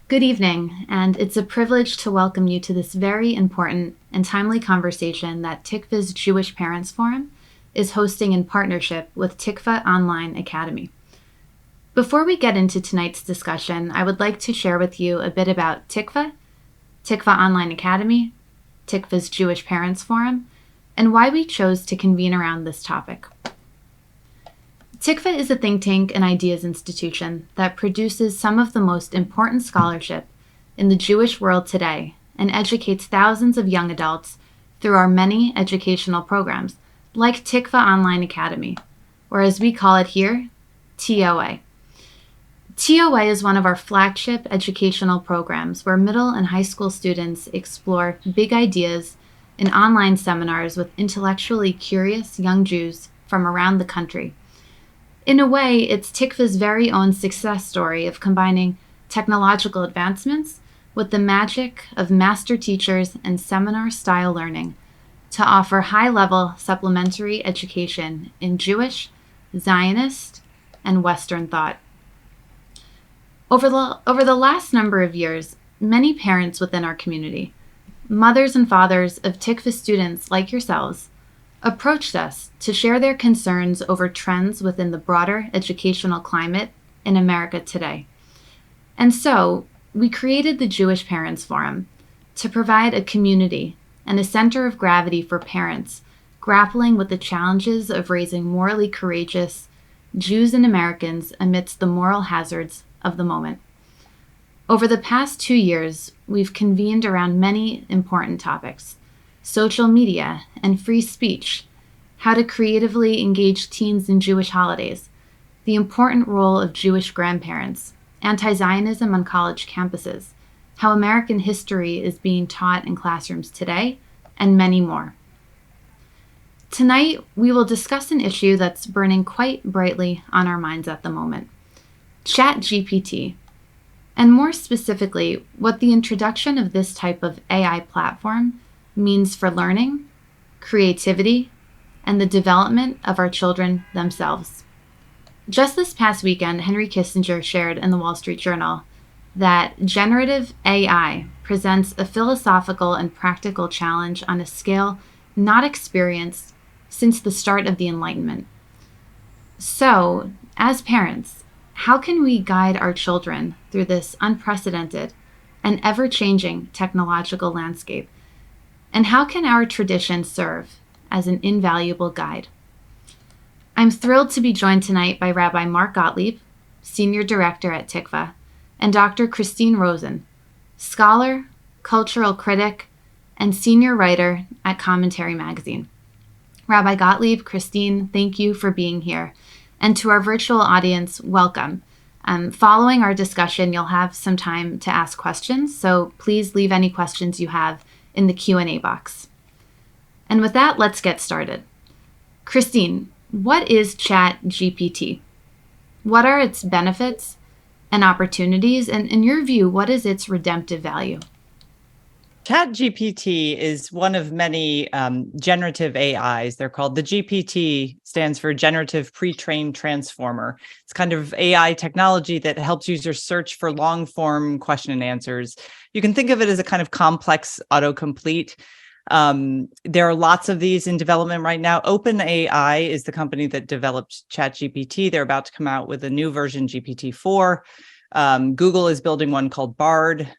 Good evening, and it's a privilege to welcome you to this very important and timely conversation that Tikvah's Jewish Parents Forum is hosting in partnership with Tikvah Online Academy. Before we get into tonight's discussion, I would like to share with you a bit about Tikvah, Tikvah Online Academy, Tikvah's Jewish Parents Forum, and why we chose to convene around this topic. Tikvah is a think tank and ideas institution that produces some of the most important scholarship in the Jewish world today and educates thousands of young adults through our many educational programs, like Tikvah Online Academy, or as we call it here, TOA. TOA is one of our flagship educational programs where middle and high school students explore big ideas in online seminars with intellectually curious young Jews from around the country. In a way, it's Tikvah's very own success story of combining technological advancements with the magic of master teachers and seminar-style learning to offer high-level supplementary education in Jewish, Zionist, and Western thought. Over the last number of years, many parents within our community, mothers and fathers of Tikvah students like yourselves, approached us to share their concerns over trends within the broader educational climate in America today. And so, we created the Jewish Parents Forum to provide a community and a center of gravity for parents grappling with the challenges of raising morally courageous Jews and Americans amidst the moral hazards of the moment. Over the past 2 years, we've convened around many important topics: social media and free speech, how to creatively engage teens in Jewish holidays, the important role of Jewish grandparents, anti-Zionism on college campuses, how American history is being taught in classrooms today, and many more. Tonight, we will discuss an issue that's burning quite brightly on our minds at the moment: ChatGPT, and more specifically, what the introduction of this type of AI platform means for learning, creativity, and the development of our children themselves. Just this past weekend, Henry Kissinger shared in the Wall Street Journal that generative AI presents a philosophical and practical challenge on a scale not experienced since the start of the Enlightenment. So, as parents, how can we guide our children through this unprecedented and ever-changing technological landscape? And how can our tradition serve as an invaluable guide? I'm thrilled to be joined tonight by Rabbi Mark Gottlieb, Senior Director at Tikvah, and Dr. Christine Rosen, scholar, cultural critic, and senior writer at Commentary Magazine. Rabbi Gottlieb, Christine, thank you for being here. And to our virtual audience, welcome. Following our discussion, you'll have some time to ask questions, so please leave any questions you have in the Q&A box. And with that, let's get started. Christine, what is ChatGPT? What are its benefits and opportunities? And in your view, what is its redemptive value? ChatGPT is one of many generative AIs. They're called, the GPT stands for Generative Pre-trained Transformer. It's kind of AI technology that helps users search for long-form question and answers. You can think of it as a kind of complex autocomplete. There are lots of these in development right now. OpenAI is the company that developed ChatGPT. They're about to come out with a new version, GPT-4. Google is building one called Bard.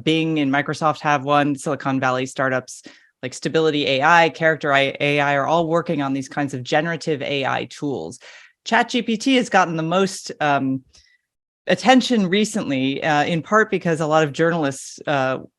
Bing and Microsoft have one. Silicon Valley startups like Stability AI, Character AI are all working on these kinds of generative AI tools. ChatGPT has gotten the most attention recently, in part because a lot of journalists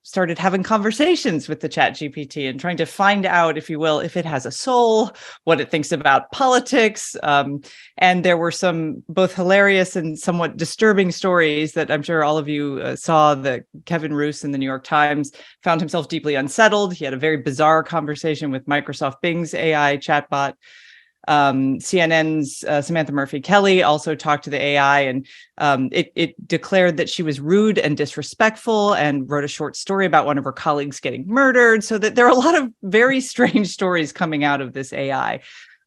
started having conversations with the ChatGPT and trying to find out, if you will, if it has a soul, what it thinks about politics. And there were some both hilarious and somewhat disturbing stories that I'm sure all of you saw, that Kevin Roose in the New York Times found himself deeply unsettled. He had a very bizarre conversation with Microsoft Bing's AI chatbot. CNN's Samantha Murphy Kelly also talked to the AI, and it declared that she was rude and disrespectful, and wrote a short story about one of her colleagues getting murdered. So that there are a lot of very strange stories coming out of this AI.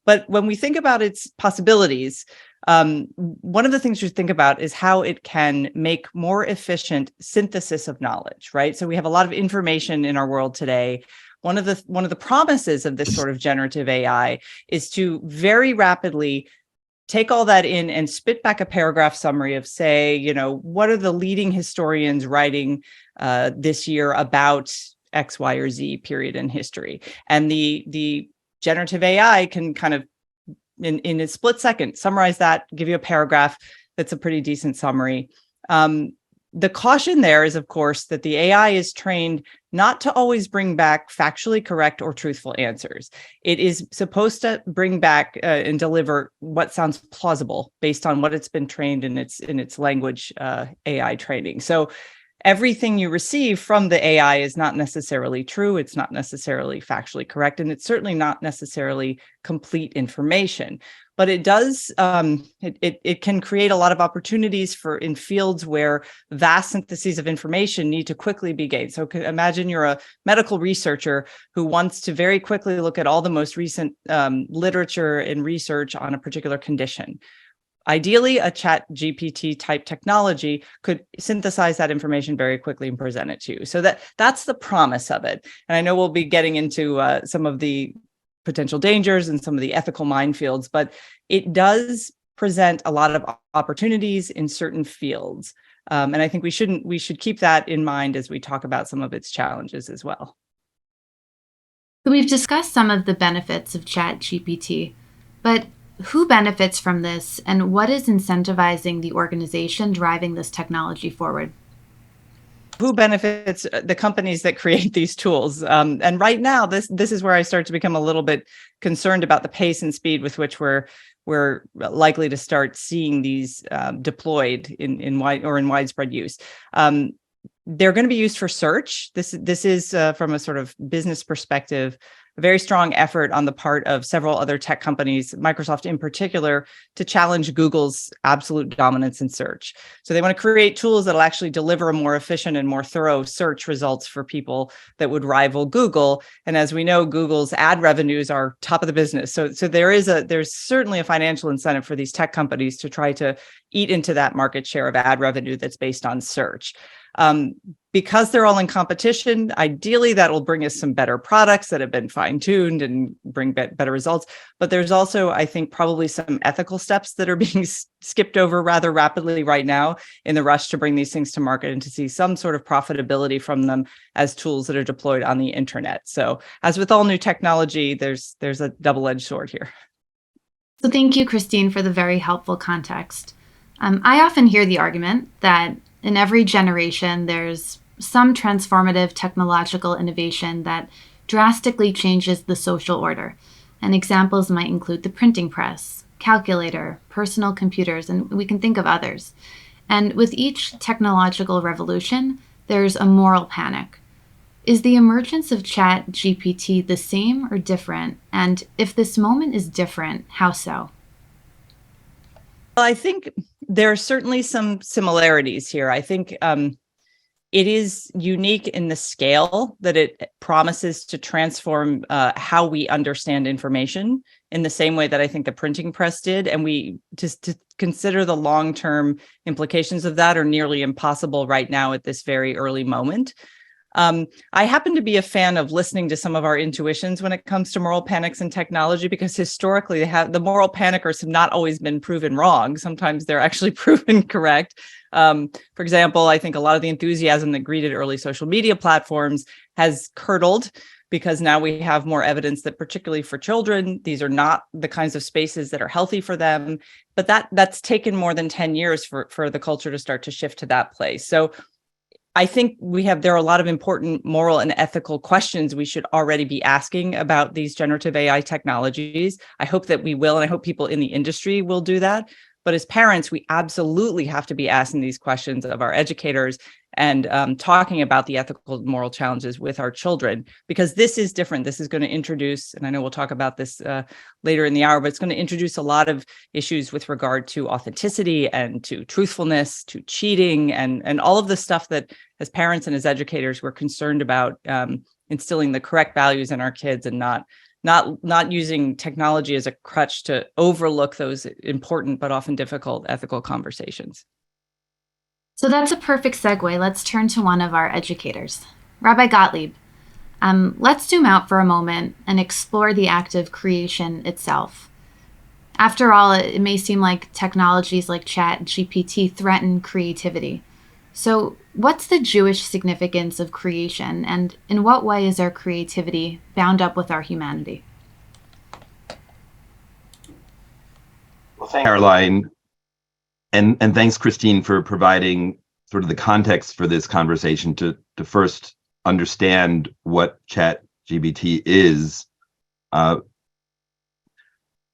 But when we think about its possibilities, one of the things you think about is how it can make more efficient synthesis of knowledge, right? So we have a lot of information in our world today. One of the promises of this sort of generative AI is to very rapidly take all that in and spit back a paragraph summary of, say, what are the leading historians writing this year about X, Y, or Z period in history. And the generative AI can kind of, in a split second, summarize that, give you a paragraph that's a pretty decent summary. The caution there is, of course, that the AI is trained not to always bring back factually correct or truthful answers. It is supposed to bring back and deliver what sounds plausible based on what it's been trained in its language AI training. So everything you receive from the AI is not necessarily true. It's not necessarily factually correct, and it's certainly not necessarily complete information. But it does, it can create a lot of opportunities in fields where vast syntheses of information need to quickly be gained. So imagine you're a medical researcher who wants to very quickly look at all the most recent literature and research on a particular condition. Ideally, a ChatGPT type technology could synthesize that information very quickly and present it to you. So that's the promise of it. And I know we'll be getting into some of the potential dangers and some of the ethical minefields, but it does present a lot of opportunities in certain fields. And I think we should keep that in mind as we talk about some of its challenges as well. So we've discussed some of the benefits of ChatGPT, but who benefits from this, and what is incentivizing the organization driving this technology forward? Who benefits? The companies that create these tools. And right now, this is where I start to become a little bit concerned about the pace and speed with which we're likely to start seeing these deployed in widespread use. They're going to be used for search. This is from a sort of business perspective, a very strong effort on the part of several other tech companies, Microsoft in particular, to challenge Google's absolute dominance in search. So they want to create tools that'll actually deliver a more efficient and more thorough search results for people that would rival Google. And as we know, Google's ad revenues are top of the business. So there's certainly a financial incentive for these tech companies to try to eat into that market share of ad revenue that's based on search. Because they're all in competition, ideally that will bring us some better products that have been fine-tuned and bring better results. But there's also, I think, probably some ethical steps that are being skipped over rather rapidly right now in the rush to bring these things to market and to see some sort of profitability from them as tools that are deployed on the internet. So as with all new technology, there's a double-edged sword here. So thank you, Christine, for the very helpful context. I often hear the argument that in every generation, there's some transformative technological innovation that drastically changes the social order. And examples might include the printing press, calculator, personal computers, and we can think of others. And with each technological revolution, there's a moral panic. Is the emergence of ChatGPT the same or different? And if this moment is different, how so? Well, I think there are certainly some similarities here. I think it is unique in the scale that it promises to transform how we understand information in the same way that I think the printing press did. And to consider the long-term implications of that are nearly impossible right now at this very early moment. I happen to be a fan of listening to some of our intuitions when it comes to moral panics in technology, because historically the moral panickers have not always been proven wrong. Sometimes they're actually proven correct. For example, I think a lot of the enthusiasm that greeted early social media platforms has curdled because now we have more evidence that particularly for children, these are not the kinds of spaces that are healthy for them. But that's taken more than 10 years for the culture to start to shift to that place. So I think there are a lot of important moral and ethical questions we should already be asking about these generative AI technologies. I hope that we will, and I hope people in the industry will do that. But as parents, we absolutely have to be asking these questions of our educators and talking about the ethical and moral challenges with our children, because this is different. This is going to introduce, and I know we'll talk about this later in the hour, but it's going to introduce a lot of issues with regard to authenticity and to truthfulness, to cheating, and all of the stuff that as parents and as educators, we're concerned about instilling the correct values in our kids and not not using technology as a crutch to overlook those important but often difficult ethical conversations. So that's a perfect segue. Let's turn to one of our educators, Rabbi Gottlieb. Let's zoom out for a moment and explore the act of creation itself. After all, it may seem like technologies like ChatGPT threaten creativity. So, what's the Jewish significance of creation, and in what way is our creativity bound up with our humanity? Well, thanks, Caroline, and thanks, Christine, for providing sort of the context for this conversation to first understand what ChatGPT is.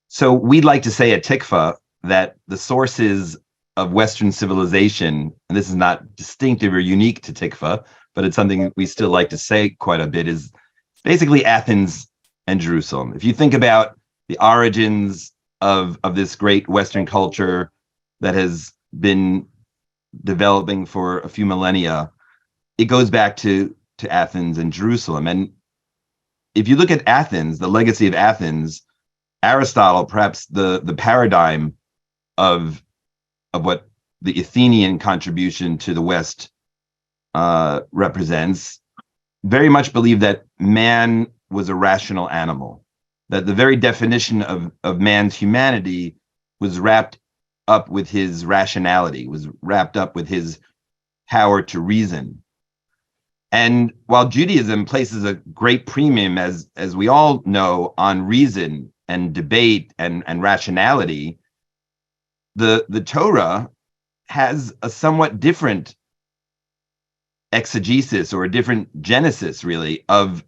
So we'd like to say at Tikvah that the sources of Western civilization, and this is not distinctive or unique to Tikvah, but it's something we still like to say quite a bit, is basically Athens and Jerusalem. If you think about the origins of this great Western culture that has been developing for a few millennia, it goes back to Athens and Jerusalem. And if you look at Athens, the legacy of Athens, Aristotle, perhaps the paradigm of what the Athenian contribution to the West represents, very much believed that man was a rational animal, that the very definition of man's humanity was wrapped up with his rationality, was wrapped up with his power to reason. And while Judaism places a great premium, as we all know, on reason and debate and rationality, the Torah has a somewhat different exegesis, or a different genesis, really, of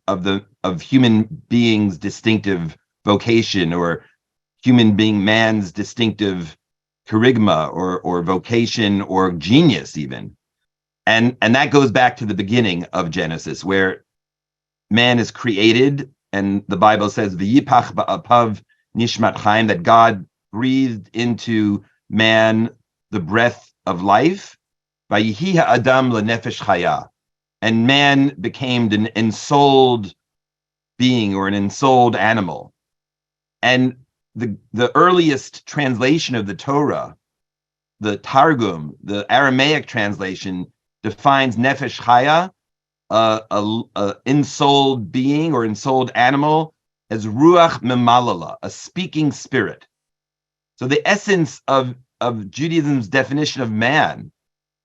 human beings' distinctive vocation, or human being man's distinctive charisma, or vocation, or genius even. And that goes back to the beginning of Genesis, where man is created, and the Bible says, "V'yipach ba'apav nishmat chaim," that God breathed into man the breath of life. "Vayihi ha'adam lenefesh chaya," and man became an ensouled being, or an ensouled animal. And the earliest translation of the Torah, the Targum, the Aramaic translation, defines nefesh chaya, a ensouled being or ensouled animal, as ruach memalala, a speaking spirit. So the essence of Judaism's definition of man,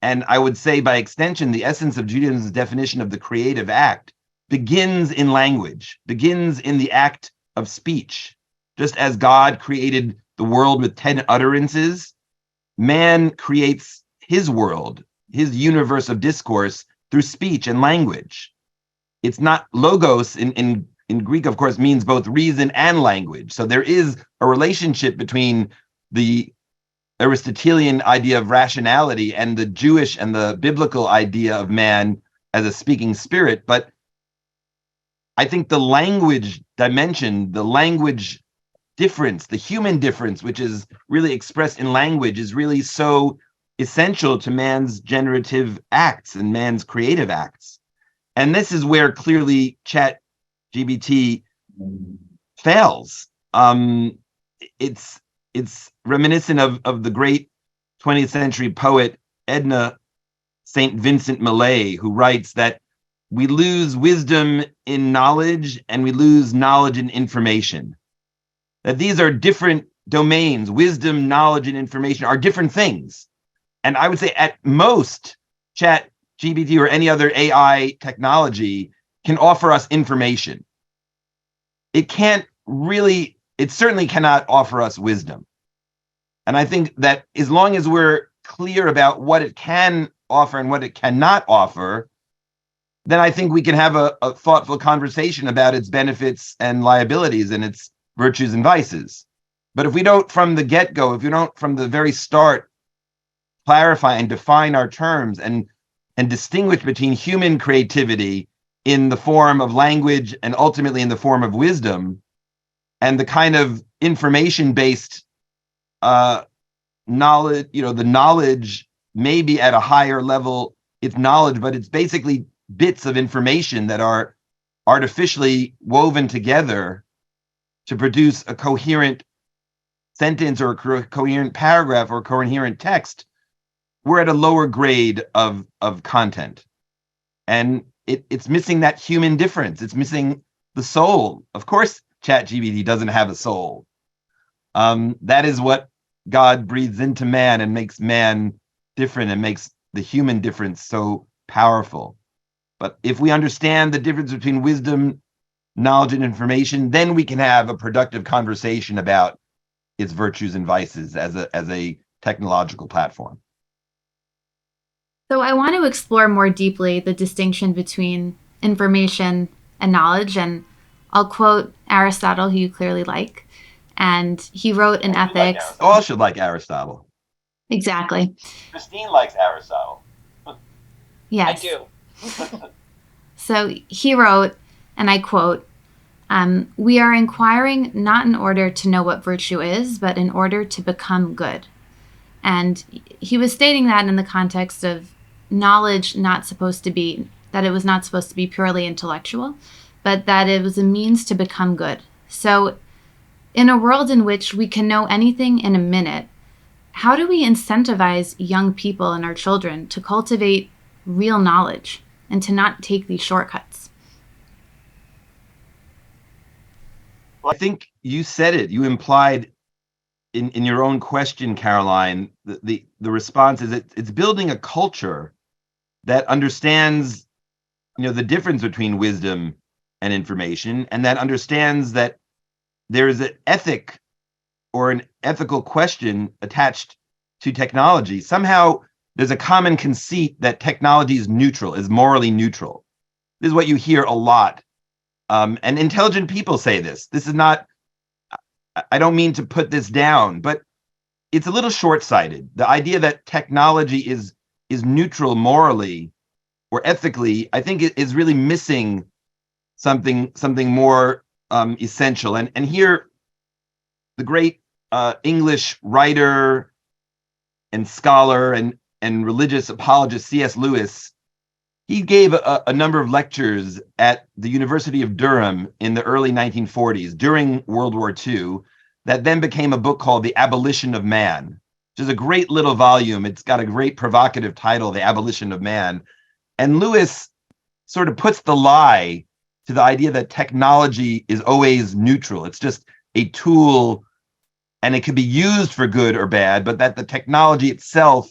and I would say by extension, the essence of Judaism's definition of the creative act, begins in language, begins in the act of speech. Just as God created the world with 10 utterances, man creates his world, his universe of discourse, through speech and language. It's not logos in Greek, of course, means both reason and language. So there is a relationship between the Aristotelian idea of rationality and the Jewish and the biblical idea of man as a speaking spirit. But I think the language dimension, the language difference, the human difference, which is really expressed in language, is really so essential to man's generative acts and man's creative acts. And this is where clearly ChatGPT fails. It's reminiscent of the great 20th century poet Edna St. Vincent Millay, who writes that we lose wisdom in knowledge and we lose knowledge in information. That these are different domains. Wisdom, knowledge, and information are different things. And I would say at most, ChatGPT or any other AI technology can offer us information. It certainly cannot offer us wisdom. And I think that as long as we're clear about what it can offer and what it cannot offer, then I think we can have a thoughtful conversation about its benefits and liabilities and its virtues and vices. But if we don't from the get-go, if we don't from the very start clarify and define our terms and distinguish between human creativity in the form of language and ultimately in the form of wisdom, and the kind of information-based knowledge, the knowledge may be at a higher level, it's knowledge, but it's basically bits of information that are artificially woven together to produce a coherent sentence or a coherent paragraph or coherent text, we're at a lower grade of content. And it's missing that human difference. It's missing the soul. Of course, ChatGPT doesn't have a soul. That is what God breathes into man and makes man different and makes the human difference so powerful. But if we understand the difference between wisdom, knowledge, and information, then we can have a productive conversation about its virtues and vices as a technological platform. So I want to explore more deeply the distinction between information and knowledge, and I'll quote Aristotle, who you clearly like, and he wrote in Ethics. All should like Aristotle. Exactly. Christine likes Aristotle. Yes. I do. So he wrote, and I quote, "We are inquiring not in order to know what virtue is, but in order to become good." And he was stating that in the context of knowledge not supposed to be, that it was not supposed to be purely intellectual, but that it was a means to become good. So in a world in which we can know anything in a minute, how do we incentivize young people and our children to cultivate real knowledge and to not take these shortcuts? Well, I think you said it. You implied in your own question, Caroline, the response is it's building a culture that understands, the difference between wisdom and information, and that understands that there is an ethic or an ethical question attached to technology. Somehow there's a common conceit that technology is neutral, is morally neutral. This is what you hear a lot. And intelligent people say this. This is not, I don't mean to put this down, but it's a little short-sighted. The idea that technology is neutral morally or ethically, I think it is really missing something more essential. And here, the great English writer and scholar and religious apologist C.S. Lewis, he gave a number of lectures at the University of Durham in the early 1940s during World War II that then became a book called The Abolition of Man, which is a great little volume. It's got a great provocative title, The Abolition of Man. And Lewis sort of puts the lie to the idea that technology is always neutral. It's just a tool and it can be used for good or bad, but that the technology itself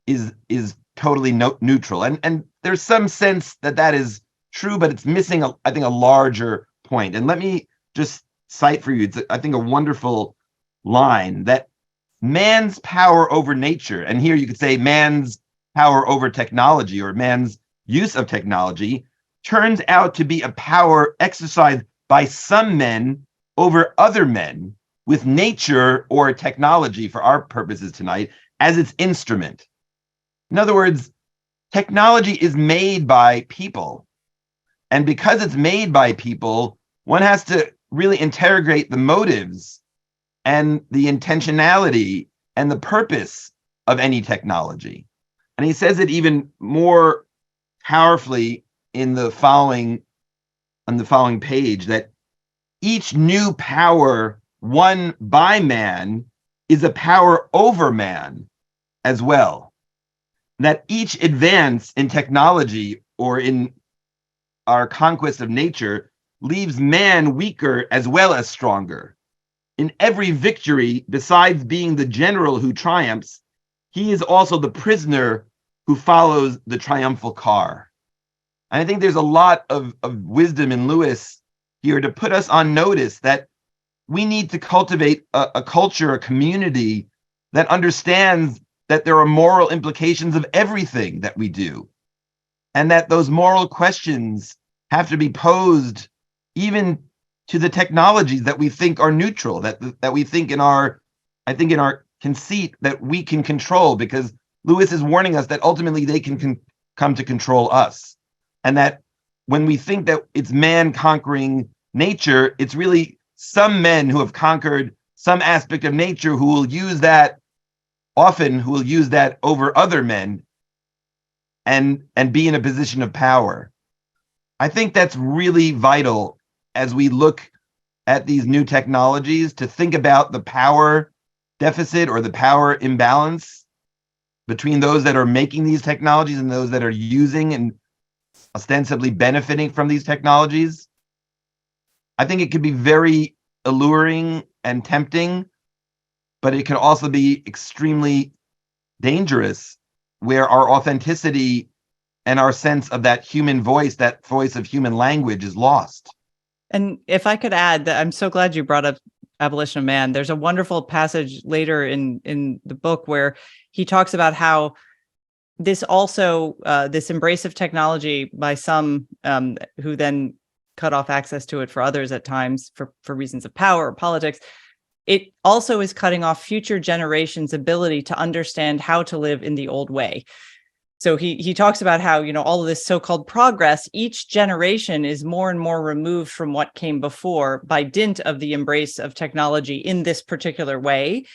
is totally neutral. And there's some sense that is true, but it's missing, I think, a larger point. And let me just cite for you, it's, I think, a wonderful line that man's power over nature, and here you could say man's power over technology or man's use of technology, turns out to be a power exercised by some men over other men with nature or technology, for our purposes tonight, as its instrument. In other words, technology is made by people. And because it's made by people, one has to really interrogate the motives and the intentionality and the purpose of any technology. And he says it even more powerfully on the following page, that each new power won by man is a power over man as well. That each advance in technology or in our conquest of nature leaves man weaker as well as stronger. In every victory, besides being the general who triumphs, he is also the prisoner who follows the triumphal car. And I think there's a lot of wisdom in Lewis here to put us on notice that we need to cultivate a culture, a community that understands that there are moral implications of everything that we do, and that those moral questions have to be posed even to the technologies that we think are neutral, that we think in our conceit that we can control, because Lewis is warning us that ultimately they can come to control us. And that when we think that it's man conquering nature, it's really some men who have conquered some aspect of nature who will use that over other men and be in a position of power. I think that's really vital as we look at these new technologies to think about the power deficit or the power imbalance between those that are making these technologies and those that are using and ostensibly benefiting from these technologies. I think it could be very alluring and tempting, but it can also be extremely dangerous, where our authenticity and our sense of that human voice, that voice of human language, is lost. And if I could add that, I'm so glad you brought up Abolition of Man. There's a wonderful passage later in the book where he talks about how this also, this embrace of technology by some who then cut off access to it for others at times for reasons of power or politics, it also is cutting off future generations' ability to understand how to live in the old way. So he talks about how, all of this so-called progress, each generation is more and more removed from what came before by dint of the embrace of technology in this particular way.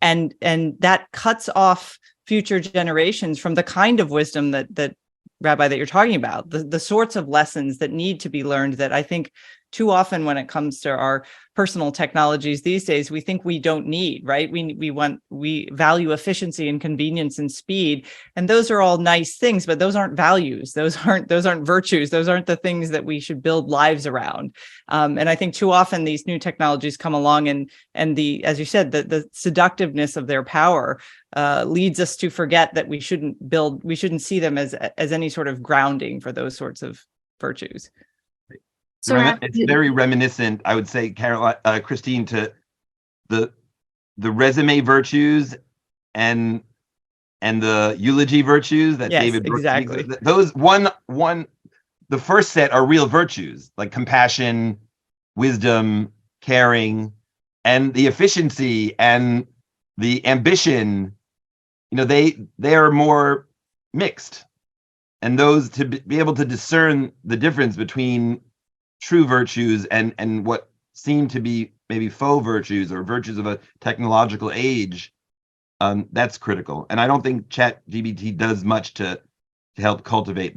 And that cuts off future generations from the kind of wisdom that Rabbi, that you're talking about, the sorts of lessons that need to be learned that I think too often when it comes to our personal technologies these days, we think we don't need, right? We value efficiency and convenience and speed. And those are all nice things, but those aren't values. Those aren't virtues. Those aren't the things that we should build lives around. And I think too often these new technologies come along and the, as you said, the seductiveness of their power leads us to forget that we shouldn't see them as any sort of grounding for those sorts of virtues. So it's very reminiscent, I would say, Caroline, Christine, to the resume virtues and the eulogy virtues that yes, David Brooks exactly. Those the first set are real virtues like compassion, wisdom, caring, and the efficiency and the ambition. They are more mixed, and those to be able to discern the difference between true virtues and what seem to be maybe faux virtues or virtues of a technological age, that's critical. And I don't think ChatGPT does much to help cultivate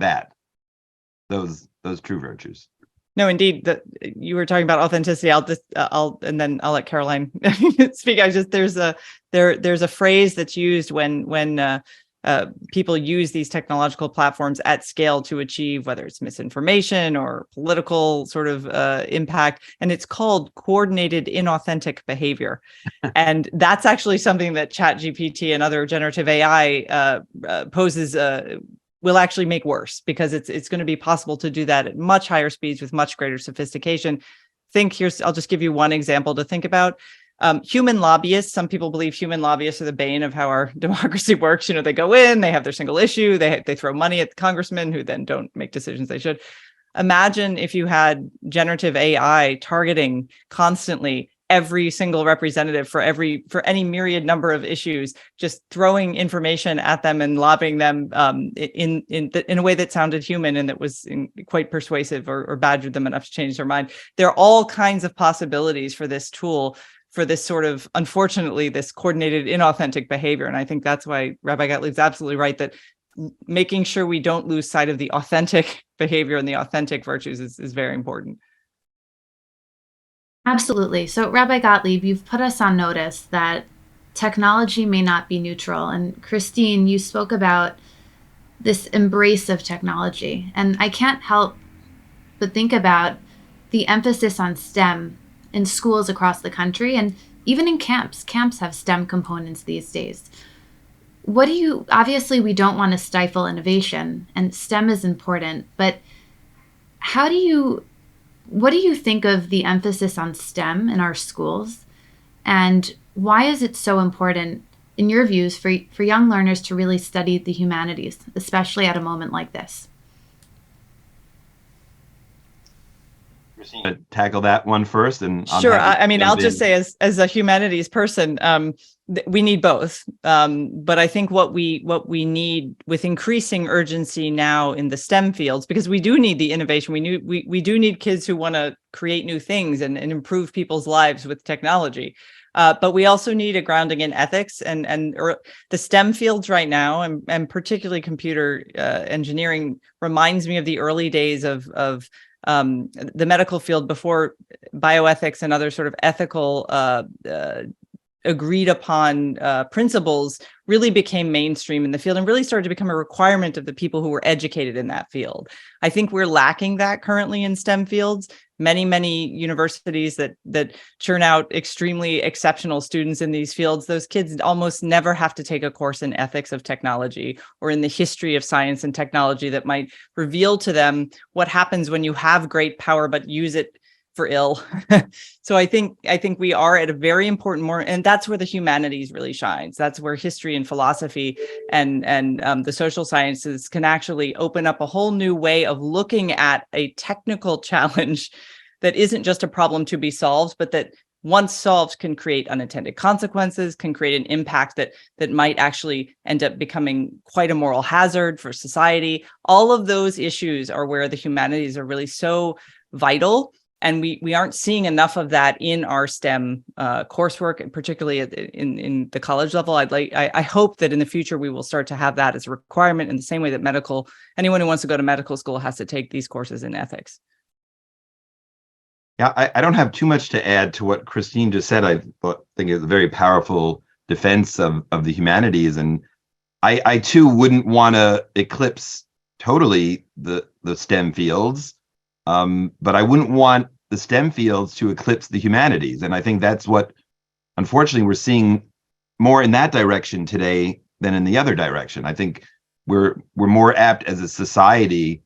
those true virtues. No, indeed. You were talking about authenticity. I'll let Caroline speak. There's a phrase that's used when people use these technological platforms at scale to achieve whether it's misinformation or political sort of impact, and it's called coordinated inauthentic behavior. And that's actually something that ChatGPT and other generative AI poses will actually make worse, because it's going to be possible to do that at much higher speeds with much greater sophistication. I'll just give you one example to think about. Human lobbyists, some people believe human lobbyists are the bane of how our democracy works. They go in, they have their single issue, they throw money at the congressmen who then don't make decisions they should. Imagine if you had generative AI targeting constantly every single representative for any myriad number of issues, just throwing information at them and lobbying them in a way that sounded human and that was quite persuasive or badgered them enough to change their mind. There are all kinds of possibilities for this tool, for this sort of, unfortunately, this coordinated inauthentic behavior. And I think that's why Rabbi Gottlieb's absolutely right, that making sure we don't lose sight of the authentic behavior and the authentic virtues is very important. Absolutely. So, Rabbi Gottlieb, you've put us on notice that technology may not be neutral. And Christine, you spoke about this embrace of technology. And I can't help but think about the emphasis on STEM in schools across the country, and even in camps. Camps have STEM components these days. Obviously we don't want to stifle innovation, and STEM is important, but what do you think of the emphasis on STEM in our schools? And why is it so important, in your views, for young learners to really study the humanities, especially at a moment like this? Tackle that one first, and sure. I'll just say, as a humanities person, we need both. But I think what we need with increasing urgency now in the STEM fields, because we do need the innovation. We do need kids who want to create new things and improve people's lives with technology. But we also need a grounding in ethics and the STEM fields right now, and particularly computer engineering reminds me of the early days of the medical field before bioethics and other sort of ethical agreed upon principles really became mainstream in the field and really started to become a requirement of the people who were educated in that field. I think we're lacking that currently in STEM fields. Many universities that churn out extremely exceptional students in these fields, those kids almost never have to take a course in ethics of technology or in the history of science and technology that might reveal to them what happens when you have great power but use it for ill. So I think we are at a very important and that's where the humanities really shines. That's where history and philosophy and the social sciences can actually open up a whole new way of looking at a technical challenge that isn't just a problem to be solved, but that once solved can create unintended consequences, can create an impact that might actually end up becoming quite a moral hazard for society. All of those issues are where the humanities are really so vital. And we aren't seeing enough of that in our STEM coursework, and particularly in the college level. I hope that in the future we will start to have that as a requirement in the same way that anyone who wants to go to medical school has to take these courses in ethics. Yeah, I don't have too much to add to what Christine just said. I think it's a very powerful defense of the humanities, and I too wouldn't want to eclipse totally the STEM fields. But I wouldn't want the STEM fields to eclipse the humanities. And I think that's what, unfortunately, we're seeing more in that direction today than in the other direction. I think we're more apt as a society.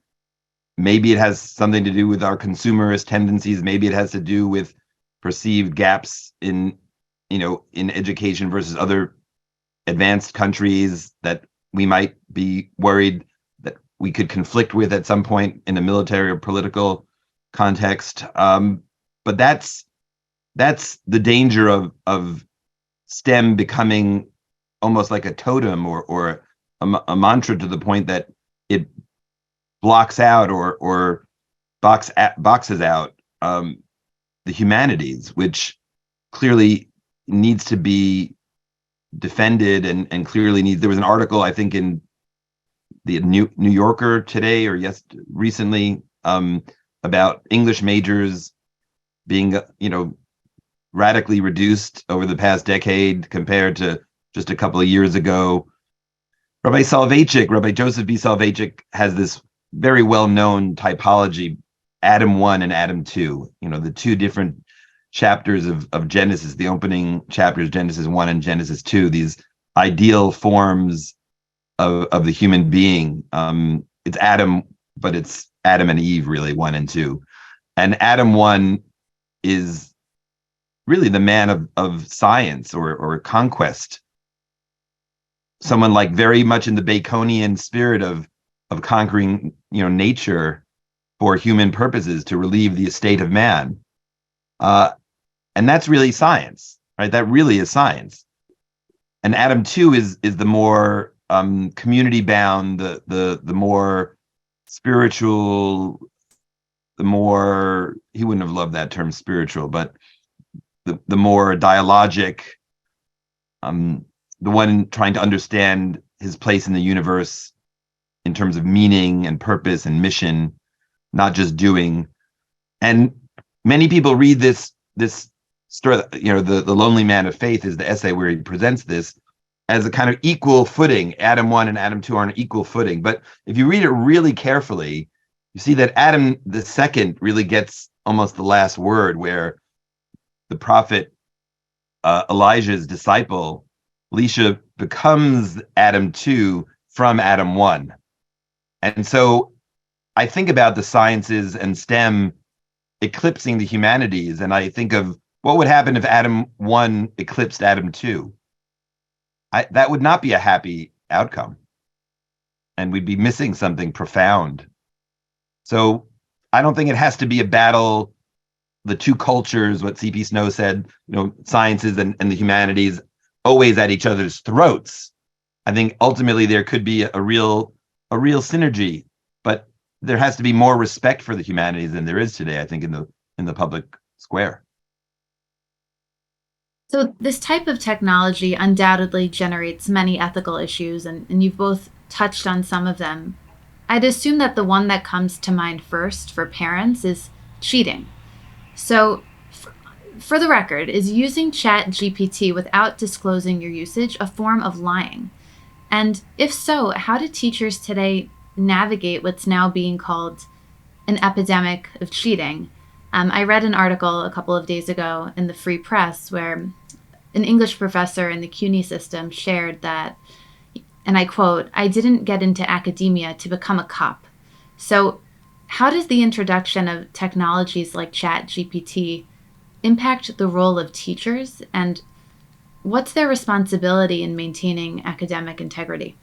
Maybe it has something to do with our consumerist tendencies. Maybe it has to do with perceived gaps in education versus other advanced countries that we might be worried that we could conflict with at some point in a military or political context. But that's the danger of STEM becoming almost like a totem or a mantra, to the point that it blocks out or boxes out the humanities, which clearly needs to be defended and clearly needs. There was an article, I think, in the New Yorker today or recently about English majors being radically reduced over the past decade compared to just a couple of years ago. Rabbi Joseph B. Soloveitchik has this very well-known typology, Adam 1 and Adam 2, the two different chapters of Genesis, the opening chapters, Genesis 1 and Genesis 2, these ideal forms of the human being. It's Adam, but it's Adam and Eve, really, 1 and 2. And Adam 1 is really the man of science or conquest. Someone like very much in the Baconian spirit of conquering, nature for human purposes to relieve the estate of man. And that's really science, right? That really is science. And Adam 2 is the more community bound, the more spiritual, the more, he wouldn't have loved that term spiritual, but the more dialogic, the one trying to understand his place in the universe in terms of meaning and purpose and mission, not just doing. And many people read this story, the Lonely Man of Faith is the essay where he presents this as a kind of equal footing. Adam 1 and Adam 2 are on an equal footing. But if you read it really carefully, you see that Adam the second really gets almost the last word, where the prophet Elijah's disciple, Elisha, becomes Adam 2 from Adam 1. And so I think about the sciences and STEM eclipsing the humanities, and I think of what would happen if Adam 1 eclipsed Adam 2. That would not be a happy outcome, and we'd be missing something profound. So I don't think it has to be a battle, the two cultures, what C.P. Snow said, sciences and the humanities always at each other's throats. I think ultimately there could be a real synergy, but there has to be more respect for the humanities than there is today, I think, in the public square. So this type of technology undoubtedly generates many ethical issues, and you've both touched on some of them. I'd assume that the one that comes to mind first for parents is cheating. So, for the record, is using ChatGPT without disclosing your usage a form of lying? And if so, how do teachers today navigate what's now being called an epidemic of cheating? I read an article a couple of days ago in the Free Press where an English professor in the CUNY system shared that, and I quote, "I didn't get into academia to become a cop." So, how does the introduction of technologies like ChatGPT impact the role of teachers, and what's their responsibility in maintaining academic integrity?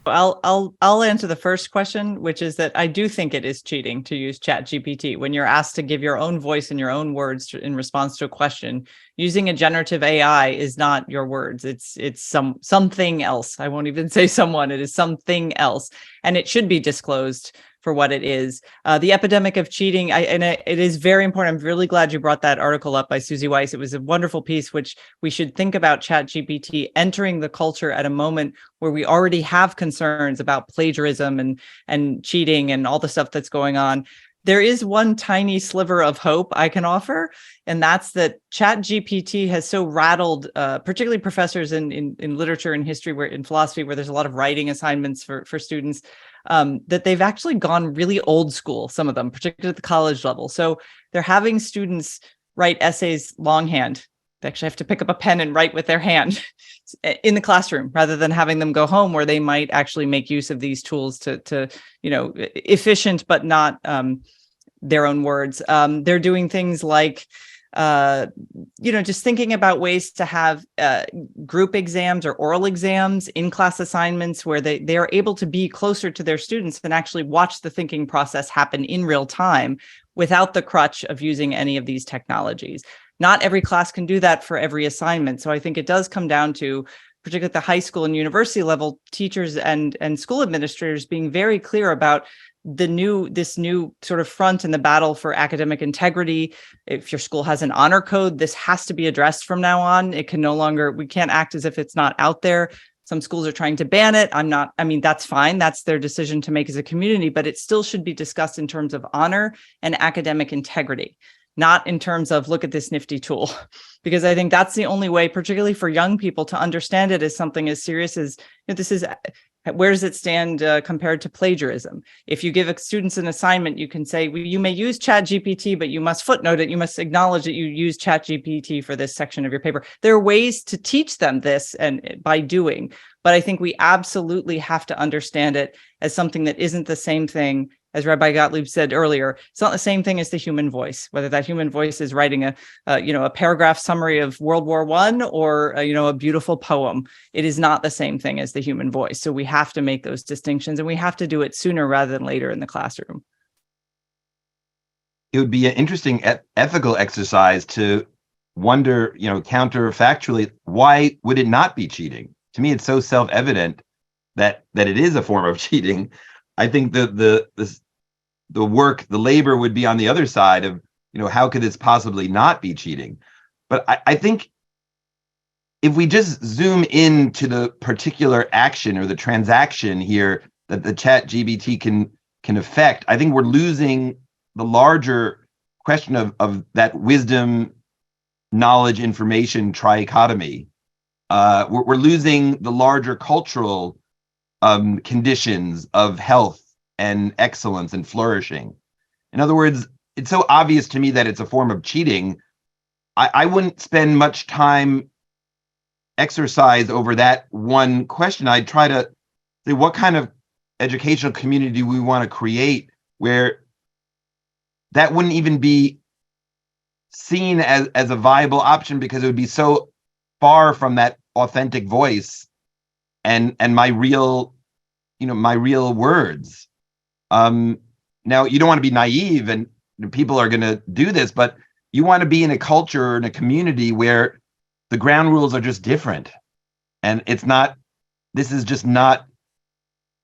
I'll answer the first question, which is that I do think it is cheating to use ChatGPT when you're asked to give your own voice and your own words in response to a question. Using a generative AI is not your words. It's something else. I won't even say someone. It is something else, and it should be disclosed for what it is. The epidemic of cheating, it is very important. I'm really glad you brought that article up by Susie Weiss. It was a wonderful piece, which we should think about ChatGPT entering the culture at a moment where we already have concerns about plagiarism and cheating and all the stuff that's going on. There is one tiny sliver of hope I can offer, and that's that ChatGPT has so rattled, particularly professors in literature and history, where in philosophy, where there's a lot of writing assignments for students, that they've actually gone really old school, some of them, particularly at the college level. So they're having students write essays longhand. They actually have to pick up a pen and write with their hand in the classroom, rather than having them go home, where they might actually make use of these tools to efficient, but not their own words. They're doing things like, just thinking about ways to have group exams or oral exams, in-class assignments, where they are able to be closer to their students and actually watch the thinking process happen in real time without the crutch of using any of these technologies. Not every class can do that for every assignment. So I think it does come down to, particularly at the high school and university level, teachers and school administrators being very clear about this new sort of front in the battle for academic integrity. If your school has an honor code, this has to be addressed from now on. We can't act as if it's not out there. Some schools are trying to ban it. That's fine. That's their decision to make as a community, but it still should be discussed in terms of honor and academic integrity, not in terms of, look at this nifty tool, because I think that's the only way, particularly for young people, to understand it as something as serious as, this is, where does it stand compared to plagiarism? If you give students an assignment, you can say, well, you may use ChatGPT, but you must footnote it. You must acknowledge that you use ChatGPT for this section of your paper. There are ways to teach them this, and by doing, but I think we absolutely have to understand it as something that isn't the same thing. As Rabbi Gottlieb said earlier, it's not the same thing as the human voice, whether that human voice is writing a paragraph summary of World War I or, a beautiful poem. It is not the same thing as the human voice. So we have to make those distinctions, and we have to do it sooner rather than later in the classroom. It would be an interesting ethical exercise to wonder, counterfactually, why would it not be cheating? To me, it's so self-evident that it is a form of cheating. I think the work, the labor would be on the other side of, how could this possibly not be cheating? But I think if we just zoom into the particular action or the transaction here that the ChatGPT can affect, I think we're losing the larger question of that wisdom, knowledge, information trichotomy. We're losing the larger cultural conditions of health and excellence and flourishing. In other words, it's so obvious to me that it's a form of cheating. I wouldn't spend much time exercise over that one question. I'd try to say, what kind of educational community do we want to create where that wouldn't even be seen as a viable option, because it would be so far from that authentic voice and my real words. Now, you don't want to be naive, and people are going to do this, but you want to be in a culture or in a community where the ground rules are just different, and this is just not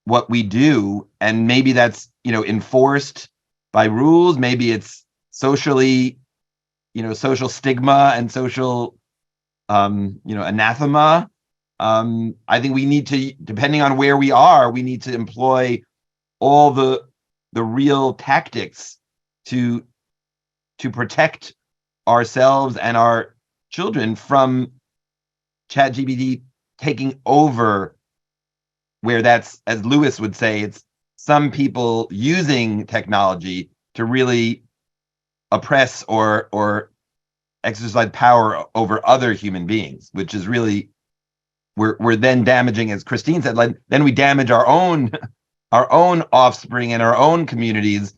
what we do. And maybe that's enforced by rules. Maybe it's socially, social stigma and social anathema. I think we need to, depending on where we are, we need to employ all the real tactics to protect ourselves and our children from ChatGPT taking over, where that's, as Lewis would say, it's some people using technology to really oppress or exercise power over other human beings, which is really, we're then damaging, as Christine said, like then we damage our own offspring and our own communities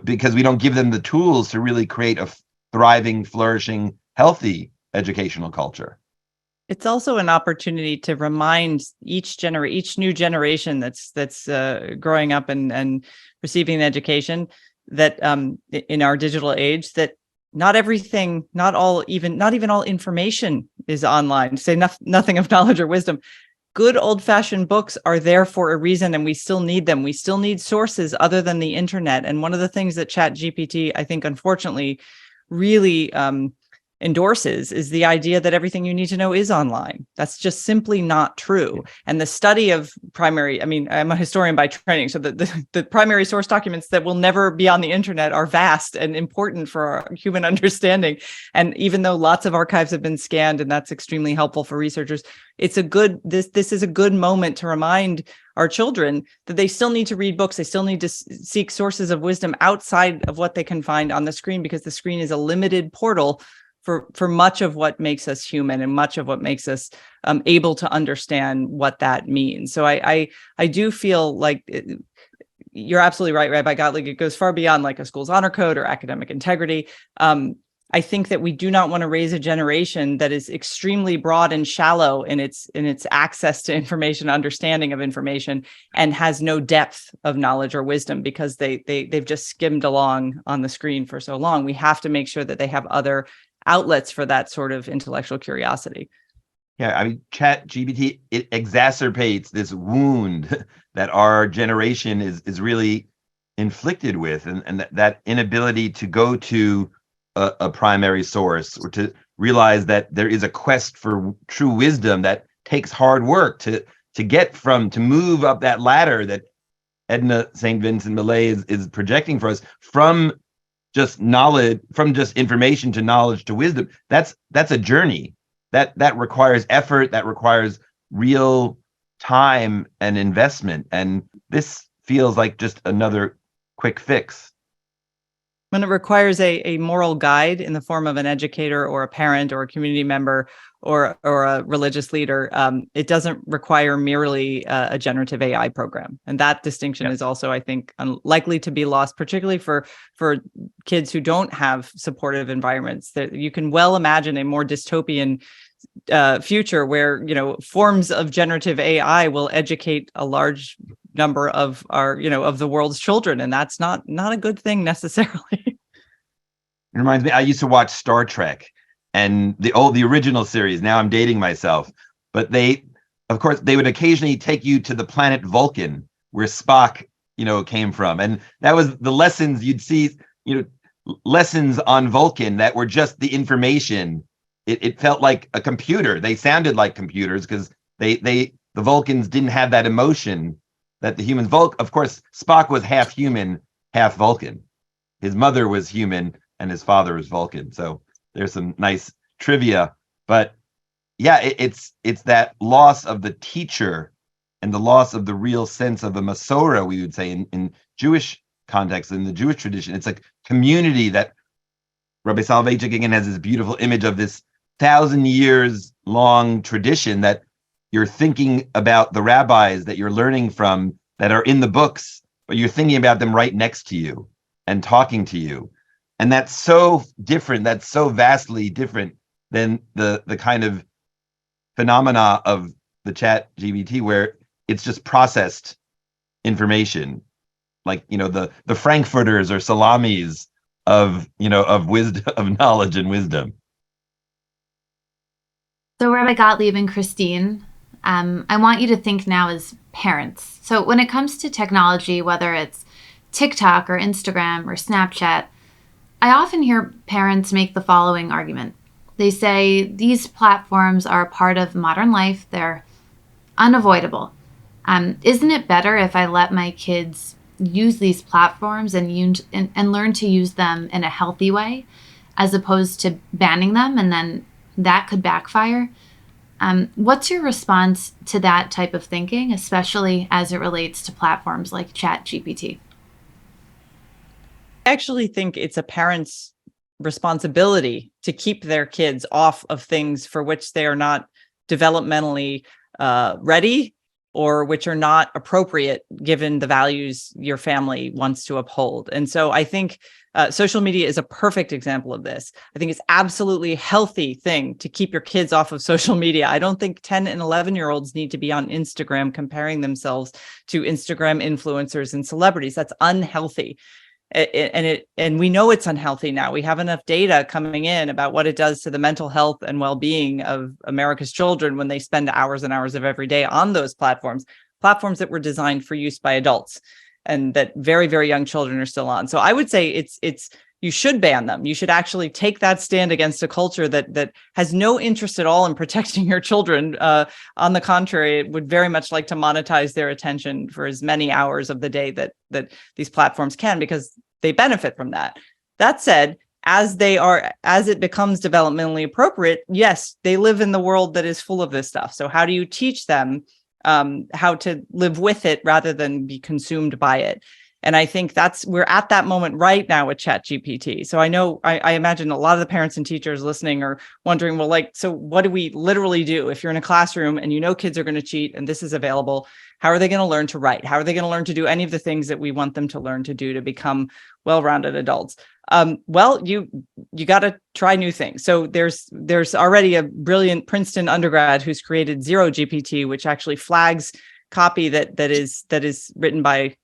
because we don't give them the tools to really create a thriving, flourishing, healthy educational culture. It's also an opportunity to remind each new generation that's growing up and receiving an education that in our digital age, that not everything, not even all information is online. To say nothing of knowledge or wisdom. Good old-fashioned books are there for a reason, and we still need them. We still need sources other than the internet. And one of the things that ChatGPT, I think, unfortunately, really endorses is the idea that everything you need to know is online. That's just simply not true. And the study of I'm a historian by training, so the primary source documents that will never be on the internet are vast and important for our human understanding. And even though lots of archives have been scanned, and that's extremely helpful for researchers, this is a good moment to remind our children that they still need to read books. They still need to seek sources of wisdom outside of what they can find on the screen, because the screen is a limited portal for much of what makes us human and much of what makes us able to understand what that means. So I do feel like you're absolutely right, Rabbi Gottlieb. It goes far beyond like a school's honor code or academic integrity. I think that we do not want to raise a generation that is extremely broad and shallow in its access to information, understanding of information, and has no depth of knowledge or wisdom because they've just skimmed along on the screen for so long. We have to make sure that they have other outlets for that sort of intellectual curiosity. Yeah, I mean, ChatGPT, it exacerbates this wound that our generation is really inflicted with, and that inability to go to a primary source, or to realize that there is a quest for true wisdom that takes hard work to move up that ladder that Edna St. Vincent Millay is projecting for us, from just knowledge, from just information to knowledge to wisdom. That's a journey that requires effort, that requires real time and investment. And this feels like just another quick fix. When it requires a moral guide in the form of an educator or a parent or a community member or a religious leader, it doesn't require merely a generative AI program. And that distinction is also, I think, unlikely to be lost, particularly for kids who don't have supportive environments. That you can well imagine a more dystopian future where, forms of generative AI will educate a large number of our, of the world's children. And that's not a good thing necessarily. It reminds me, I used to watch Star Trek and the original series. Now I'm dating myself, but they would occasionally take you to the planet Vulcan, where Spock, came from. And that was the lessons you'd see, lessons on Vulcan that were just the information. It felt like a computer. They sounded like computers because the Vulcans didn't have that emotion that the humans. Of course, Spock was half human, half Vulcan. His mother was human and his father was Vulcan. So there's some nice trivia. But yeah, it's that loss of the teacher and the loss of the real sense of a Masorah, we would say in Jewish context, in the Jewish tradition. It's like community that Rabbi Soloveitchik again has this beautiful image of this 1,000 years long tradition that you're thinking about the rabbis that you're learning from that are in the books, but you're thinking about them right next to you and talking to you. And that's so different. That's so vastly different than the kind of phenomena of the ChatGPT, where it's just processed information, like, the Frankfurters or salamis of wisdom, of knowledge and wisdom. So Rabbi Gottlieb and Christine, I want you to think now as parents. So when it comes to technology, whether it's TikTok or Instagram or Snapchat, I often hear parents make the following argument. They say these platforms are a part of modern life. They're unavoidable. Isn't it better if I let my kids use these platforms and learn to use them in a healthy way, as opposed to banning them, and then that could backfire? What's your response to that type of thinking, especially as it relates to platforms like ChatGPT? I actually think it's a parent's responsibility to keep their kids off of things for which they are not developmentally ready, or which are not appropriate given the values your family wants to uphold. And so I think social media is a perfect example of this. I think it's absolutely a healthy thing to keep your kids off of social media. I don't think 10 and 11-year-olds need to be on Instagram comparing themselves to Instagram influencers and celebrities. That's unhealthy. And we know it's unhealthy now. We have enough data coming in about what it does to the mental health and well-being of America's children when they spend hours and hours of every day on those platforms that were designed for use by adults, and that very, very young children are still on. So I would say it's you should ban them. You should actually take that stand against a culture that has no interest at all in protecting your children. On the contrary, it would very much like to monetize their attention for as many hours of the day that these platforms can, because they benefit from that. That said, as it becomes developmentally appropriate, yes, they live in the world that is full of this stuff. So how do you teach them how to live with it rather than be consumed by it? And I think we're at that moment right now with ChatGPT. So I imagine a lot of the parents and teachers listening are wondering, well, so what do we literally do if you're in a classroom and kids are going to cheat and this is available? How are they going to learn to write? How are they going to learn to do any of the things that we want them to learn to do to become well-rounded adults? Well, you got to try new things. So there's already a brilliant Princeton undergrad who's created Zero GPT, which actually flags copy that is written by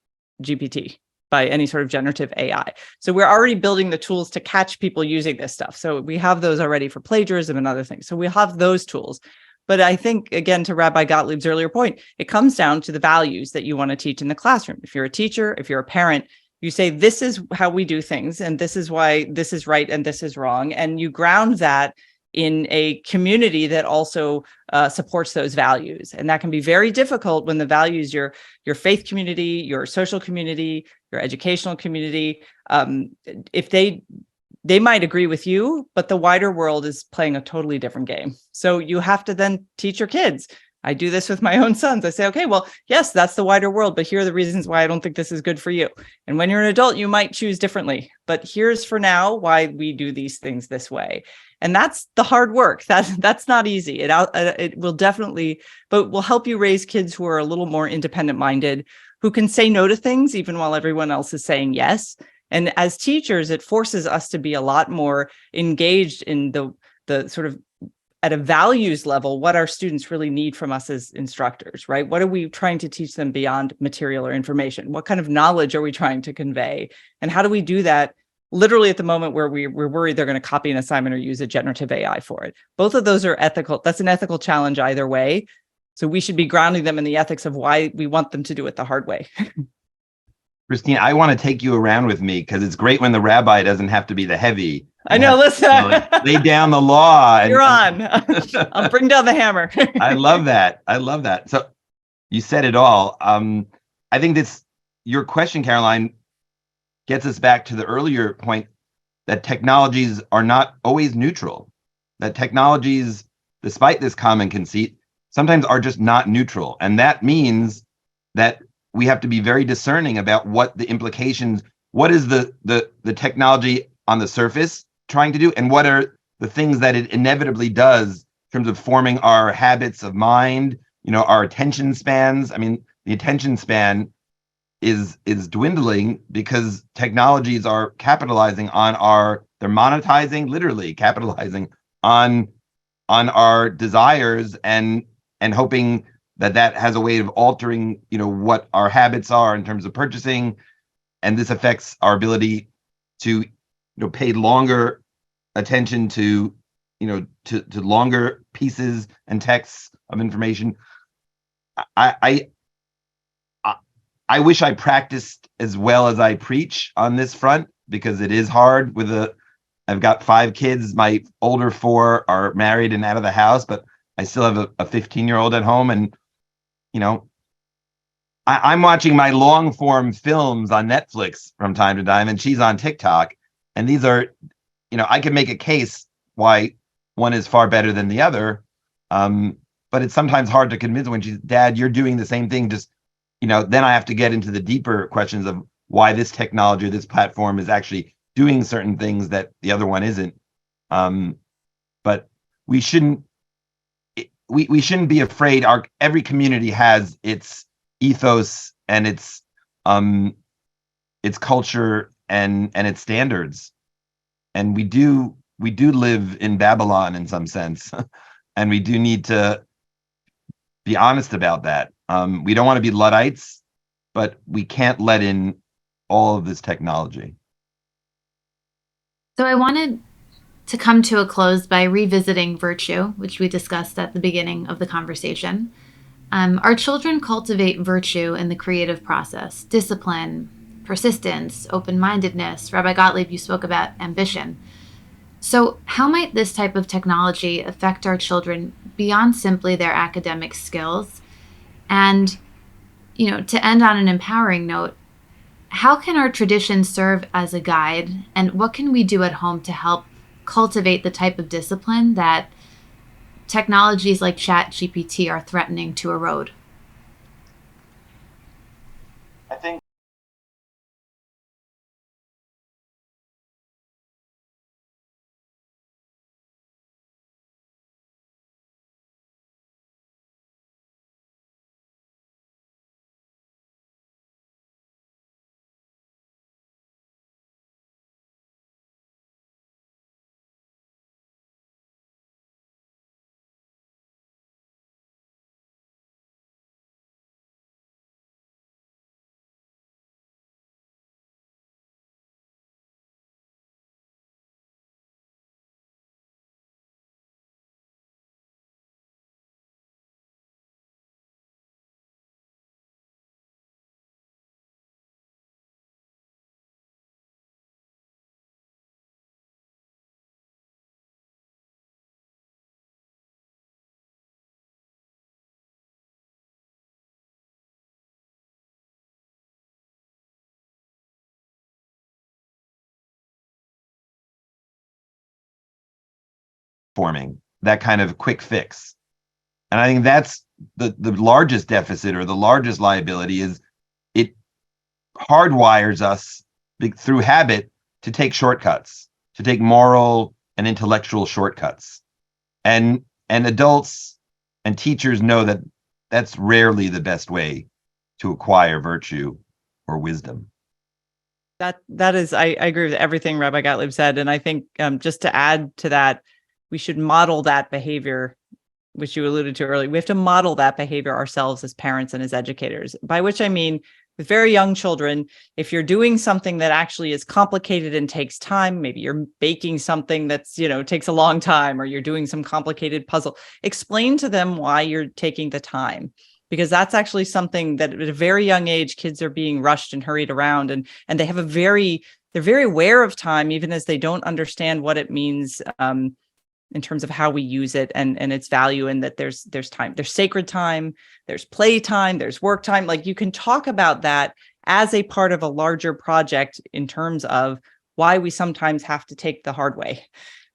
GPT, by any sort of generative AI. So we're already building the tools to catch people using this stuff. So we have those already for plagiarism and other things. So we have those tools. But I think, again, to Rabbi Gottlieb's earlier point, it comes down to the values that you want to teach in the classroom. If you're a teacher, if you're a parent, you say, this is how we do things, and this is why this is right and this is wrong. And you ground that in a community that also supports those values. And that can be very difficult when the values, your faith community, your social community, your educational community, if they might agree with you, but the wider world is playing a totally different game. So you have to then teach your kids. I do this with my own sons. I say, okay, well, yes, that's the wider world, but here are the reasons why I don't think this is good for you. And when you're an adult, you might choose differently, but here's for now why we do these things this way. And that's the hard work. That's not easy. It will definitely, but will help you raise kids who are a little more independent minded, who can say no to things even while everyone else is saying yes. And as teachers, it forces us to be a lot more engaged in the sort of, at a values level, what our students really need from us as instructors, right? What are we trying to teach them beyond material or information? What kind of knowledge are we trying to convey? And how do we do that literally at the moment where we're worried they're going to copy an assignment or use a generative AI for it? Both of those are ethical. That's an ethical challenge either way. So we should be grounding them in the ethics of why we want them to do it the hard way. Christine, I want to take you around with me because it's great when the rabbi doesn't have to be the heavy. I know, listen. Lay down the law. You're on. I'll bring down the hammer. I love that. So you said it all. I think your question, Caroline, gets us back to the earlier point that technologies are not always neutral, that technologies, despite this common conceit, sometimes are just not neutral. And that means that we have to be very discerning about what the implications, what is the technology on the surface trying to do, and what are the things that it inevitably does in terms of forming our habits of mind, our attention spans. I mean, the attention span is dwindling because technologies are capitalizing on they're monetizing, literally capitalizing on our desires and hoping that has a way of altering, what our habits are in terms of purchasing. And this affects our ability to, pay longer attention to longer pieces and texts of information. I wish I practiced as well as I preach on this front, because it is hard I've got 5 kids. My older 4 are married and out of the house, but I still have a 15-year-old at home. And you know, I'm watching my long form films on Netflix from time to time, and she's on TikTok. And these are, I can make a case why one is far better than the other. But it's sometimes hard to convince when she's, Dad, you're doing the same thing. Just, then I have to get into the deeper questions of why this technology, this platform is actually doing certain things that the other one isn't. But we shouldn't be afraid. Every community has its ethos and its culture and its standards, and we do live in Babylon in some sense, and we do need to be honest about that. We don't want to be Luddites, but we can't let in all of this technology. So I wanted to come to a close by revisiting virtue, which we discussed at the beginning of the conversation. Our children cultivate virtue in the creative process, discipline, persistence, open-mindedness. Rabbi Gottlieb, you spoke about ambition. So how might this type of technology affect our children beyond simply their academic skills? And, to end on an empowering note, how can our tradition serve as a guide, and what can we do at home to help cultivate the type of discipline that technologies like ChatGPT are threatening to erode? I think forming that kind of quick fix. And I think that's the largest deficit or the largest liability is it hardwires us through habit to take shortcuts, to take moral and intellectual shortcuts. And adults and teachers know that that's rarely the best way to acquire virtue or wisdom. That is, I agree with everything Rabbi Gottlieb said. And I think just to add to that, we should model that behavior, which you alluded to earlier. We have to model that behavior ourselves as parents and as educators, by which I mean, with very young children, if you're doing something that actually is complicated and takes time, maybe you're baking something that's, takes a long time, or you're doing some complicated puzzle, explain to them why you're taking the time. Because that's actually something that at a very young age, kids are being rushed and hurried around, and they have they're very aware of time, even as they don't understand what it means in terms of how we use it and its value, and that there's time, there's sacred time, there's play time, there's work time. Like, you can talk about that as a part of a larger project in terms of why we sometimes have to take the hard way.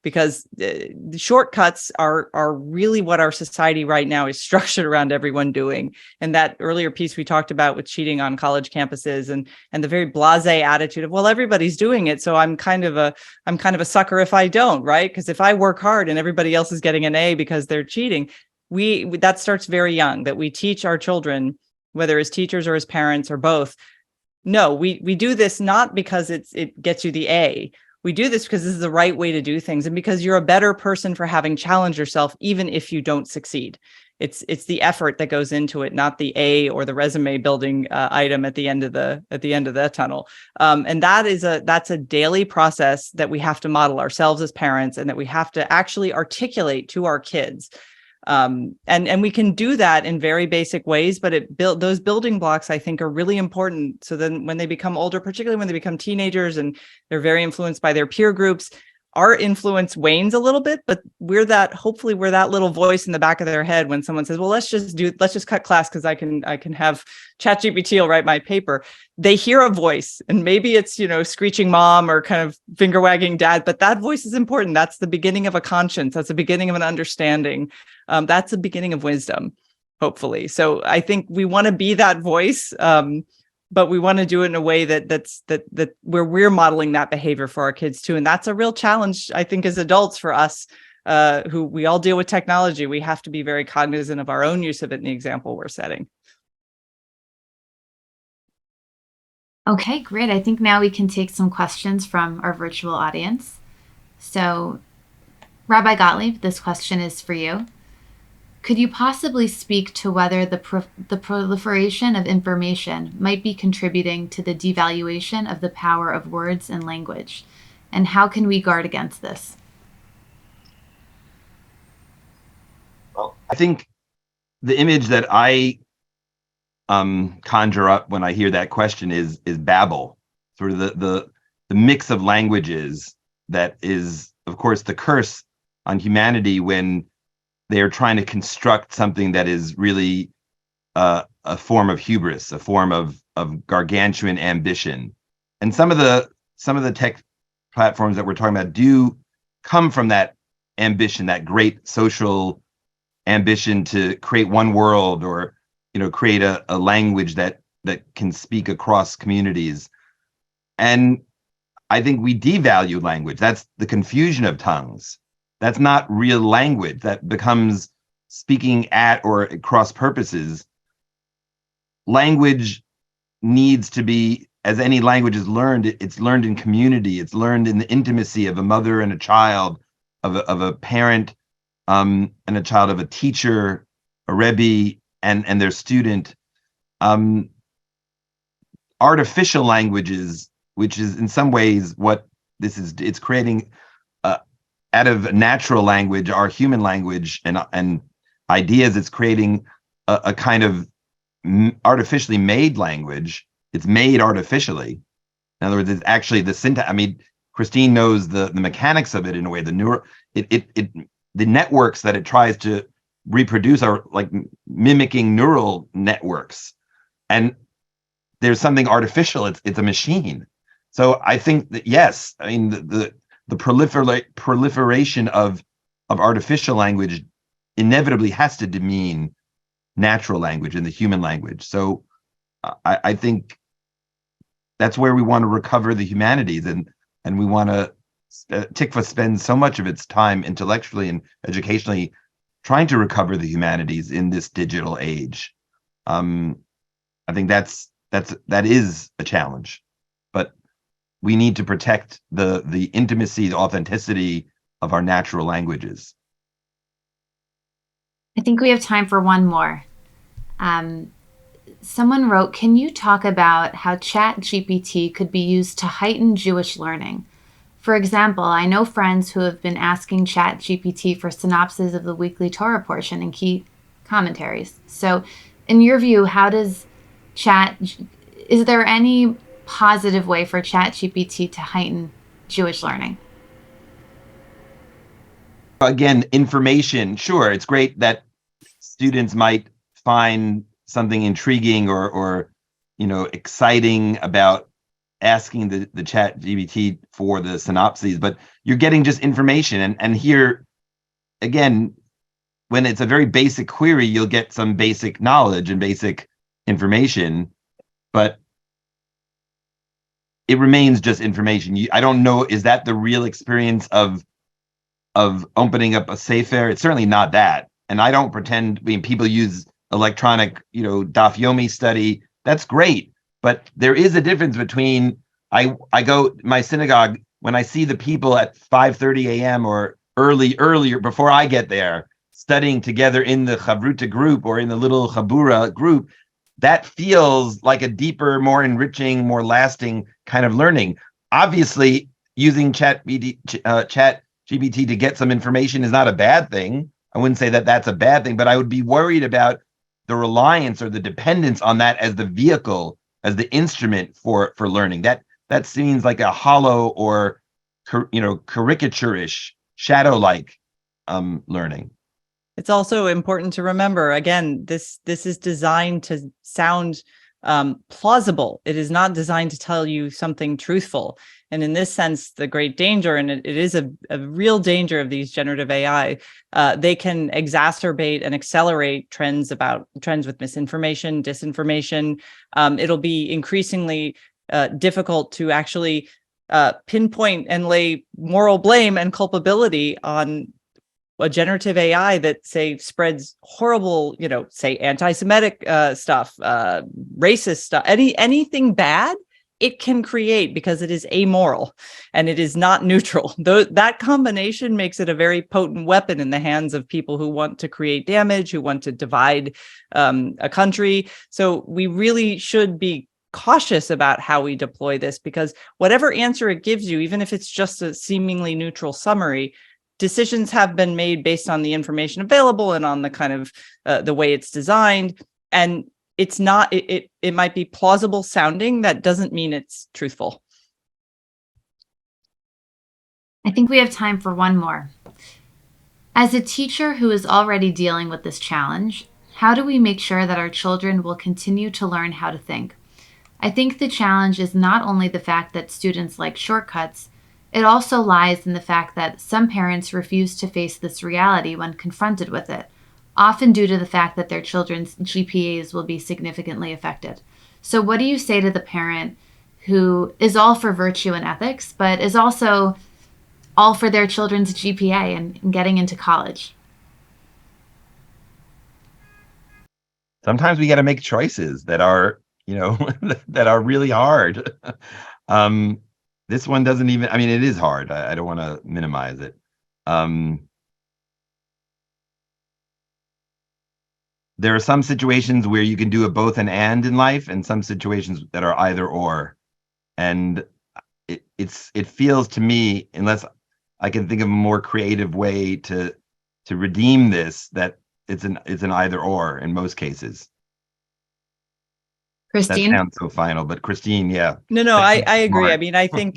Because the shortcuts are really what our society right now is structured around everyone doing. And that earlier piece we talked about with cheating on college campuses and the very blasé attitude of, well, everybody's doing it, so I'm kind of a sucker if I don't, right? Because if I work hard and everybody else is getting an A because they're cheating, that starts very young, that we teach our children, whether as teachers or as parents or both. No, we do this not because it gets you the A. We do this because this is the right way to do things, and because you're a better person for having challenged yourself, even if you don't succeed. It's the effort that goes into it, not the A or the resume building item at the end of the tunnel. And that's a daily process that we have to model ourselves as parents, and that we have to actually articulate to our kids. And we can do that in very basic ways, but those building blocks, I think, are really important. So then when they become older, particularly when they become teenagers and they're very influenced by their peer groups, our influence wanes a little bit, but hopefully we're that little voice in the back of their head when someone says, well, let's just cut class because I can have ChatGPT will write my paper. They hear a voice, and maybe it's, screeching mom or kind of finger wagging dad, but that voice is important. That's the beginning of a conscience. That's the beginning of an understanding. That's the beginning of wisdom, hopefully. So I think we want to be that voice. But we want to do it in a way that's where we're modeling that behavior for our kids too. And that's a real challenge, I think, as adults for us, who we all deal with technology. We have to be very cognizant of our own use of it in the example we're setting. Okay, great. I think now we can take some questions from our virtual audience. So, Rabbi Gottlieb, this question is for you. Could you possibly speak to whether the proliferation of information might be contributing to the devaluation of the power of words and language? And how can we guard against this? Well, I think the image that I conjure up when I hear that question is Babel, sort of the mix of languages that is, of course, the curse on humanity when they are trying to construct something that is really a form of hubris, a form of gargantuan ambition. And some of the tech platforms that we're talking about do come from that ambition, that great social ambition to create one world, or create a language that can speak across communities. And I think we devalue language. That's the confusion of tongues. That's not real language. That becomes speaking at or across purposes. Language needs to be, as any language is learned, it's learned in community. It's learned in the intimacy of a mother and a child, of a parent and a child, of a teacher, a Rebbe, and their student. Artificial languages, which is in some ways what this is, it's creating out of natural language, our human language and ideas, it's creating a kind of artificially made language. It's made artificially. In other words, it's actually the syntax. I mean, Christine knows the mechanics of it in a way. The networks that it tries to reproduce are like mimicking neural networks, and there's something artificial. It's a machine. So I think that, yes, I mean the proliferation of artificial language inevitably has to demean natural language and the human language. So I think that's where we want to recover the humanities, and we want to. Tikvah spends so much of its time intellectually and educationally trying to recover the humanities in this digital age. I think that is a challenge, but we need to protect the intimacy, the authenticity of our natural languages. I think we have time for one more. Someone wrote, can you talk about how ChatGPT could be used to heighten Jewish learning? For example, I know friends who have been asking ChatGPT for synopses of the weekly Torah portion and key commentaries. So in your view, is there any positive way for ChatGPT to heighten Jewish learning? Again, information, sure, it's great that students might find something intriguing or exciting about asking the ChatGPT for the synopses, but you're getting just information. And here, again, when it's a very basic query, you'll get some basic knowledge and basic information, but it remains just information. I don't know, is that the real experience of opening up a sefer? It's certainly not that. And I don't pretend, people use electronic, Daf Yomi study. That's great. But there is a difference between, I go my synagogue, when I see the people at 5:30 a.m. or earlier before I get there, studying together in the Chavruta group or in the little Chabura group, that feels like a deeper, more enriching, more lasting kind of learning. Obviously, using ChatGPT to get some information is not a bad thing. I wouldn't say that that's a bad thing, but I would be worried about the reliance or the dependence on that as the vehicle, as the instrument for learning. That seems like a hollow or caricature-ish, shadow-like learning. It's also important to remember, again, this is designed to sound plausible. It is not designed to tell you something truthful. And in this sense, the great danger, and it is a real danger of these generative AI, they can exacerbate and accelerate trends with misinformation, disinformation. It'll be increasingly difficult to actually pinpoint and lay moral blame and culpability on a generative AI that, say, spreads horrible, say anti-Semitic stuff, racist stuff, anything bad it can create, because it is amoral and it is not neutral. That combination makes it a very potent weapon in the hands of people who want to create damage, who want to divide a country. So we really should be cautious about how we deploy this, because whatever answer it gives you, even if it's just a seemingly neutral summary, decisions have been made based on the information available and on the kind of the way it's designed. And it's not, it might be plausible sounding. That doesn't mean it's truthful. I think we have time for one more. As a teacher who is already dealing with this challenge, how do we make sure that our children will continue to learn how to think? I think the challenge is not only the fact that students like shortcuts, it also lies in the fact that some parents refuse to face this reality when confronted with it, often due to the fact that their children's GPAs will be significantly affected. So what do you say to the parent who is all for virtue and ethics, but is also all for their children's GPA and getting into college? Sometimes we got to make choices that are, that are really hard. This one doesn't even, it is hard. I don't want to minimize it. There are some situations where you can do a both and in life, and some situations that are either or. And it feels to me, unless I can think of a more creative way to redeem this, that it's an either or in most cases. Christine? That sounds so final, but Christine, yeah. No, I agree. I think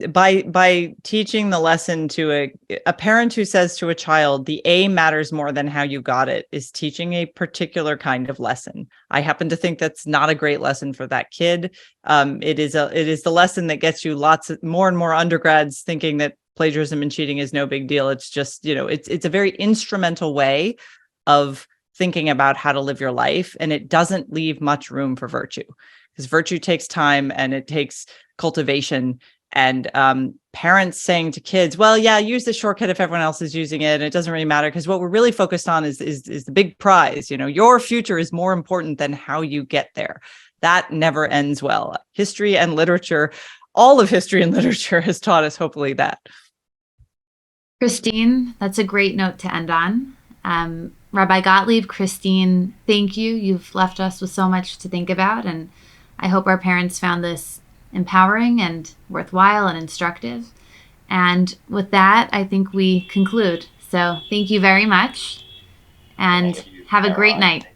by teaching the lesson to a parent who says to a child, the A matters more than how you got it, is teaching a particular kind of lesson. I happen to think that's not a great lesson for that kid. It is the lesson that gets you more and more undergrads thinking that plagiarism and cheating is no big deal. It's just, it's a very instrumental way of thinking about how to live your life, and it doesn't leave much room for virtue, because virtue takes time and it takes cultivation. And parents saying to kids, well, yeah, use the shortcut if everyone else is using it, and it doesn't really matter, because what we're really focused on is the big prize. Your future is more important than how you get there. That never ends well. History and literature, all of history and literature has taught us, hopefully, that. Christine, that's a great note to end on. Rabbi Gottlieb, Christine, thank you. You've left us with so much to think about, and I hope our parents found this empowering and worthwhile and instructive. And with that, I think we conclude. So thank you very much, and have a great night.